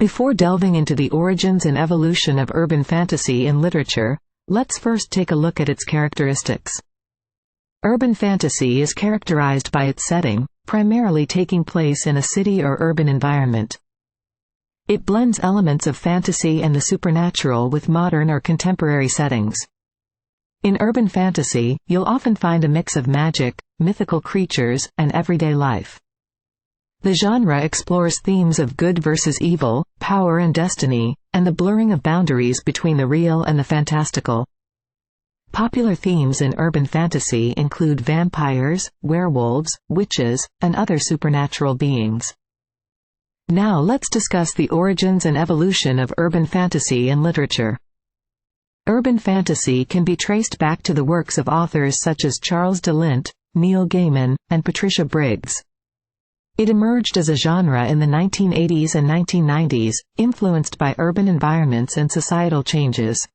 Before delving into the origins and evolution of urban fantasy in literature, let's first take a look at its characteristics. Urban fantasy is characterized by its setting, primarily taking place in a city or urban environment. It blends elements of fantasy and the supernatural with modern or contemporary settings. In urban fantasy, you'll often find a mix of magic, mythical creatures, and everyday life. The genre explores themes of good versus evil, power and destiny, and the blurring of boundaries between the real and the fantastical. Popular themes in urban fantasy include vampires, werewolves, witches, and other supernatural beings. Now let's discuss the origins and evolution of urban fantasy in literature. Urban fantasy can be traced back to the works of authors such as Charles de Lint, Neil Gaiman, and Patricia Briggs. It emerged as a genre in the 1980s and 1990s, influenced by urban environments and societal changes.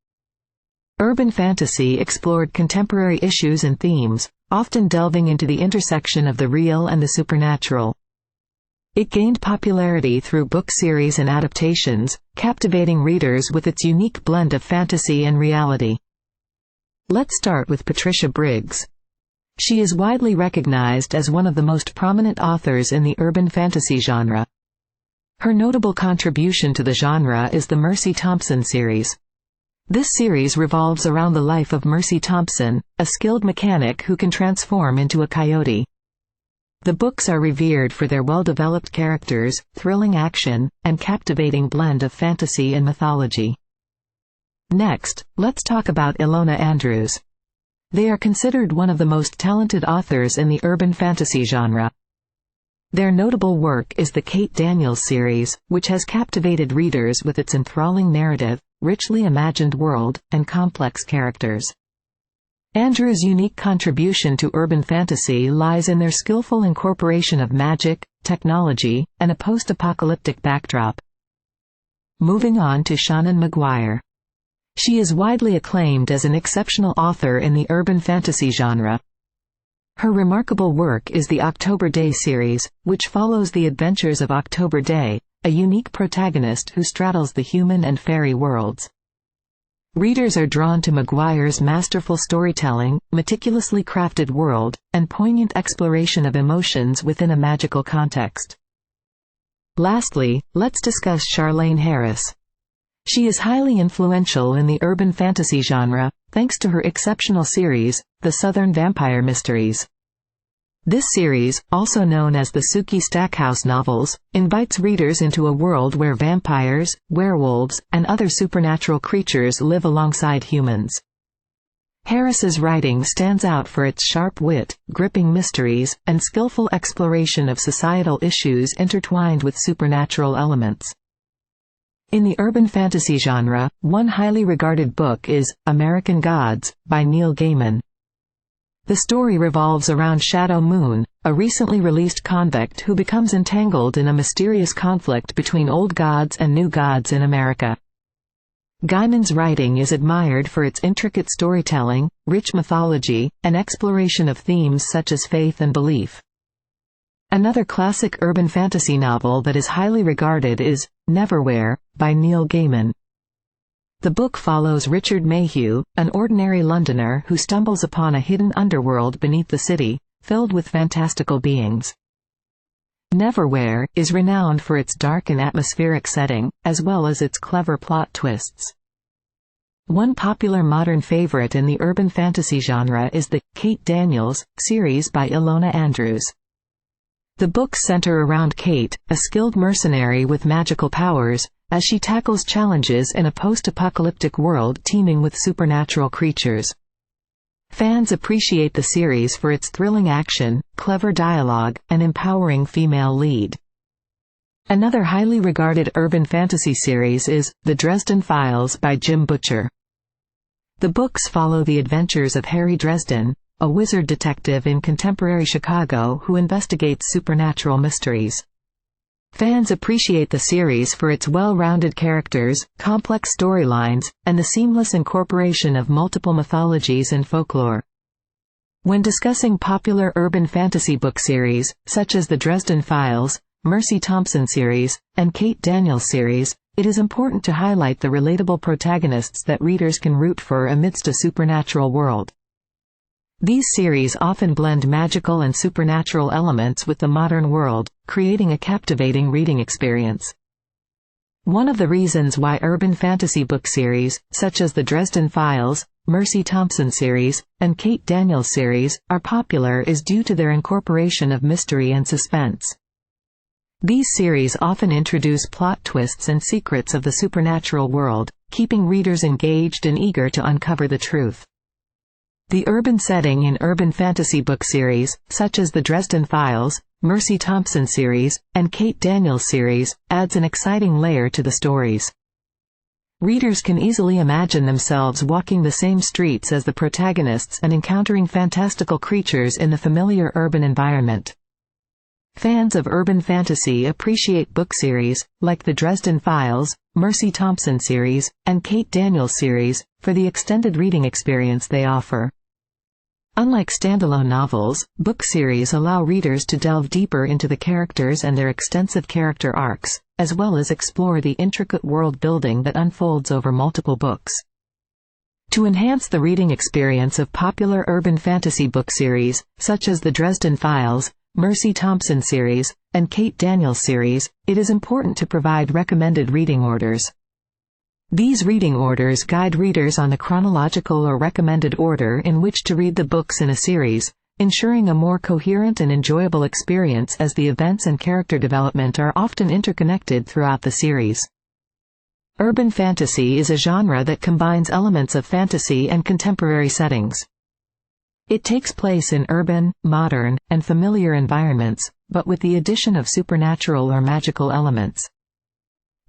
Urban fantasy explored contemporary issues and themes, often delving into the intersection of the real and the supernatural. It gained popularity through book series and adaptations, captivating readers with its unique blend of fantasy and reality. Let's start with Patricia Briggs. She is widely recognized as one of the most prominent authors in the urban fantasy genre. Her notable contribution to the genre is the Mercy Thompson series. This series revolves around the life of Mercy Thompson, a skilled mechanic who can transform into a coyote. The books are revered for their well-developed characters, thrilling action, and captivating blend of fantasy and mythology. Next, let's talk about Ilona Andrews. They are considered one of the most talented authors in the urban fantasy genre. Their notable work is the Kate Daniels series, which has captivated readers with its enthralling narrative, richly imagined world, and complex characters. Andrews' unique contribution to urban fantasy lies in their skillful incorporation of magic, technology, and a post-apocalyptic backdrop. Moving on to Seanan McGuire. She is widely acclaimed as an exceptional author in the urban fantasy genre. Her remarkable work is the October Day series, which follows the adventures of October Day, a unique protagonist who straddles the human and fairy worlds. Readers are drawn to McGuire's masterful storytelling, meticulously crafted world, and poignant exploration of emotions within a magical context. Lastly, let's discuss Charlaine Harris. She is highly influential in the urban fantasy genre, thanks to her exceptional series, The Southern Vampire Mysteries. This series, also known as the Sookie Stackhouse novels, invites readers into a world where vampires, werewolves, and other supernatural creatures live alongside humans. Harris's writing stands out for its sharp wit, gripping mysteries, and skillful exploration of societal issues intertwined with supernatural elements. In the urban fantasy genre, one highly regarded book is American Gods, by Neil Gaiman. The story revolves around Shadow Moon, a recently released convict who becomes entangled in a mysterious conflict between old gods and new gods in America. Gaiman's writing is admired for its intricate storytelling, rich mythology, and exploration of themes such as faith and belief. Another classic urban fantasy novel that is highly regarded is Neverwhere, by Neil Gaiman. The book follows Richard Mayhew, an ordinary Londoner who stumbles upon a hidden underworld beneath the city, filled with fantastical beings. Neverwhere is renowned for its dark and atmospheric setting, as well as its clever plot twists. One popular modern favorite in the urban fantasy genre is the Kate Daniels series by Ilona Andrews. The books center around Kate, a skilled mercenary with magical powers, as she tackles challenges in a post-apocalyptic world teeming with supernatural creatures. Fans appreciate the series for its thrilling action, clever dialogue, and empowering female lead. Another highly regarded urban fantasy series is The Dresden Files by Jim Butcher. The books follow the adventures of Harry Dresden, a wizard detective in contemporary Chicago who investigates supernatural mysteries. Fans appreciate the series for its well-rounded characters, complex storylines, and the seamless incorporation of multiple mythologies and folklore. When discussing popular urban fantasy book series, such as The Dresden Files, Mercy Thompson series, and Kate Daniels series, it is important to highlight the relatable protagonists that readers can root for amidst a supernatural world. These series often blend magical and supernatural elements with the modern world, creating a captivating reading experience. One of the reasons why urban fantasy book series, such as the Dresden Files, Mercy Thompson series, and Kate Daniels series, are popular is due to their incorporation of mystery and suspense. These series often introduce plot twists and secrets of the supernatural world, keeping readers engaged and eager to uncover the truth. The urban setting in urban fantasy book series, such as the Dresden Files, Mercy Thompson series, and Kate Daniels series, adds an exciting layer to the stories. Readers can easily imagine themselves walking the same streets as the protagonists and encountering fantastical creatures in the familiar urban environment. Fans of urban fantasy appreciate book series, like the Dresden Files, Mercy Thompson series, and Kate Daniels series, for the extended reading experience they offer. Unlike standalone novels, book series allow readers to delve deeper into the characters and their extensive character arcs, as well as explore the intricate world building that unfolds over multiple books. To enhance the reading experience of popular urban fantasy book series, such as the Dresden Files, Mercy Thompson series, and Kate Daniels series, it is important to provide recommended reading orders. These reading orders guide readers on the chronological or recommended order in which to read the books in a series, ensuring a more coherent and enjoyable experience as the events and character development are often interconnected throughout the series. Urban fantasy is a genre that combines elements of fantasy and contemporary settings. It takes place in urban, modern, and familiar environments, but with the addition of supernatural or magical elements.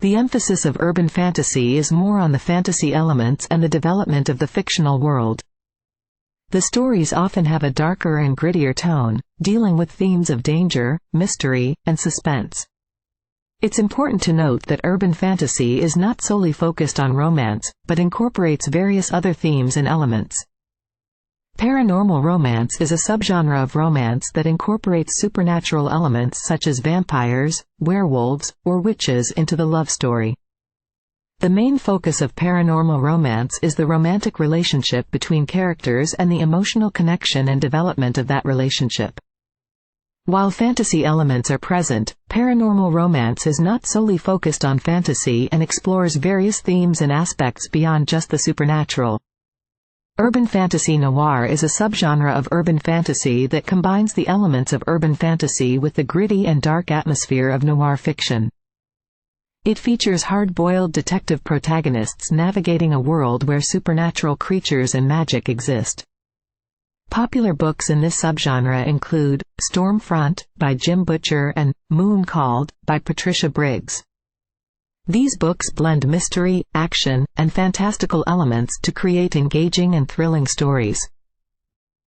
The emphasis of urban fantasy is more on the fantasy elements and the development of the fictional world. The stories often have a darker and grittier tone, dealing with themes of danger, mystery, and suspense. It's important to note that urban fantasy is not solely focused on romance, but incorporates various other themes and elements. Paranormal romance is a subgenre of romance that incorporates supernatural elements such as vampires, werewolves, or witches into the love story. The main focus of paranormal romance is the romantic relationship between characters and the emotional connection and development of that relationship. While fantasy elements are present, paranormal romance is not solely focused on fantasy and explores various themes and aspects beyond just the supernatural. Urban fantasy noir is a subgenre of urban fantasy that combines the elements of urban fantasy with the gritty and dark atmosphere of noir fiction. It features hard-boiled detective protagonists navigating a world where supernatural creatures and magic exist. Popular books in this subgenre include Stormfront by Jim Butcher and Moon Called by Patricia Briggs. These books blend mystery, action, and fantastical elements to create engaging and thrilling stories.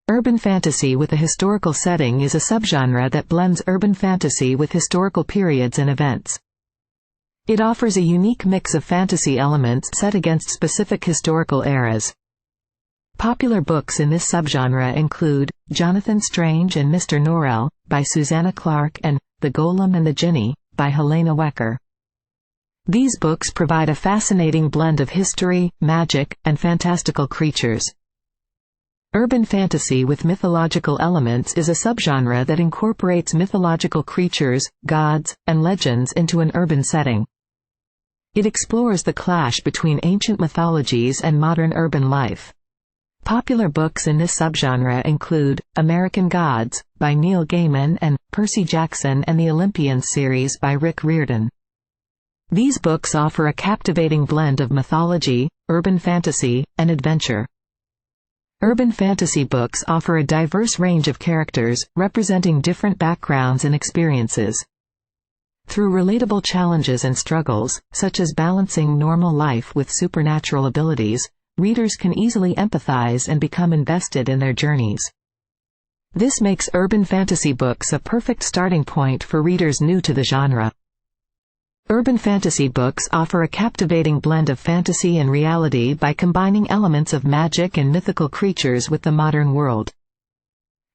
Urban fantasy with a historical setting is a subgenre that blends urban fantasy with historical periods and events. It offers a unique mix of fantasy elements set against specific historical eras. Popular books in this subgenre include Jonathan Strange and Mr. Norrell by Susanna Clarke and The Golem and the Jinni by Helena Wecker. These books provide a fascinating blend of history, magic, and fantastical creatures. Urban fantasy with mythological elements is a subgenre that incorporates mythological creatures, gods, and legends into an urban setting. It explores the clash between ancient mythologies and modern urban life. Popular books in this subgenre include American Gods by Neil Gaiman and Percy Jackson and the Olympians series by Rick Riordan. These books offer a captivating blend of mythology, urban fantasy, and adventure. Urban fantasy books offer a diverse range of characters, representing different backgrounds and experiences. Through relatable challenges and struggles, such as balancing normal life with supernatural abilities, readers can easily empathize and become invested in their journeys. This makes urban fantasy books a perfect starting point for readers new to the genre. Urban fantasy books offer a captivating blend of fantasy and reality by combining elements of magic and mythical creatures with the modern world.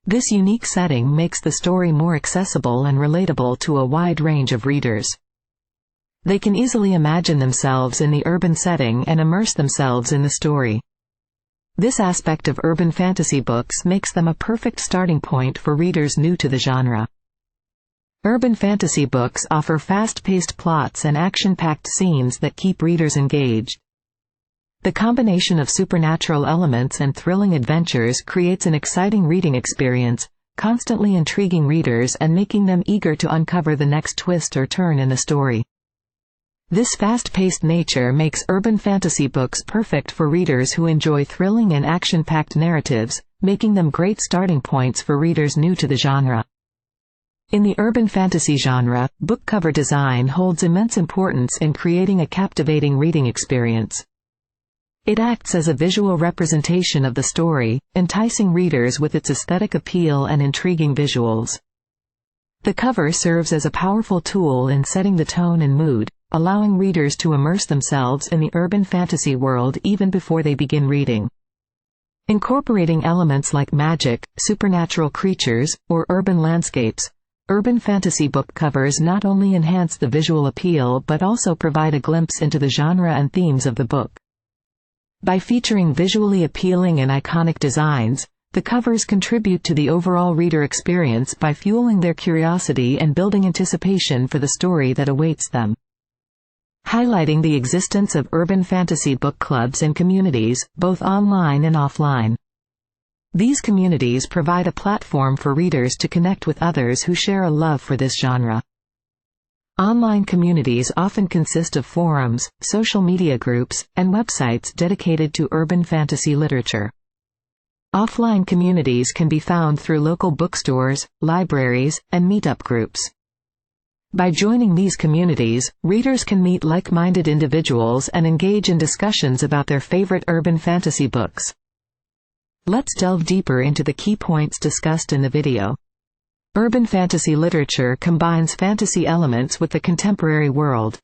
This unique setting makes the story more accessible and relatable to a wide range of readers. They can easily imagine themselves in the urban setting and immerse themselves in the story. This aspect of urban fantasy books makes them a perfect starting point for readers new to the genre. Urban fantasy books offer fast-paced plots and action-packed scenes that keep readers engaged. The combination of supernatural elements and thrilling adventures creates an exciting reading experience, constantly intriguing readers and making them eager to uncover the next twist or turn in the story. This fast-paced nature makes urban fantasy books perfect for readers who enjoy thrilling and action-packed narratives, making them great starting points for readers new to the genre. In the urban fantasy genre, book cover design holds immense importance in creating a captivating reading experience. It acts as a visual representation of the story, enticing readers with its aesthetic appeal and intriguing visuals. The cover serves as a powerful tool in setting the tone and mood, allowing readers to immerse themselves in the urban fantasy world even before they begin reading. Incorporating elements like magic, supernatural creatures, or urban landscapes, urban fantasy book covers not only enhance the visual appeal but also provide a glimpse into the genre and themes of the book. By featuring visually appealing and iconic designs, the covers contribute to the overall reader experience by fueling their curiosity and building anticipation for the story that awaits them. Highlighting the existence of urban fantasy book clubs and communities, both online and offline. These communities provide a platform for readers to connect with others who share a love for this genre. Online communities often consist of forums, social media groups, and websites dedicated to urban fantasy literature. Offline communities can be found through local bookstores, libraries, and meetup groups. By joining these communities, readers can meet like-minded individuals and engage in discussions about their favorite urban fantasy books. Let's delve deeper into the key points discussed in the video. Urban fantasy literature combines fantasy elements with the contemporary world.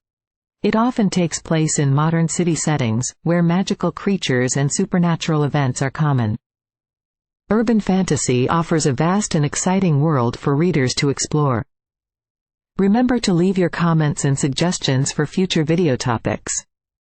It often takes place in modern city settings, where magical creatures and supernatural events are common. Urban fantasy offers a vast and exciting world for readers to explore. Remember to leave your comments and suggestions for future video topics.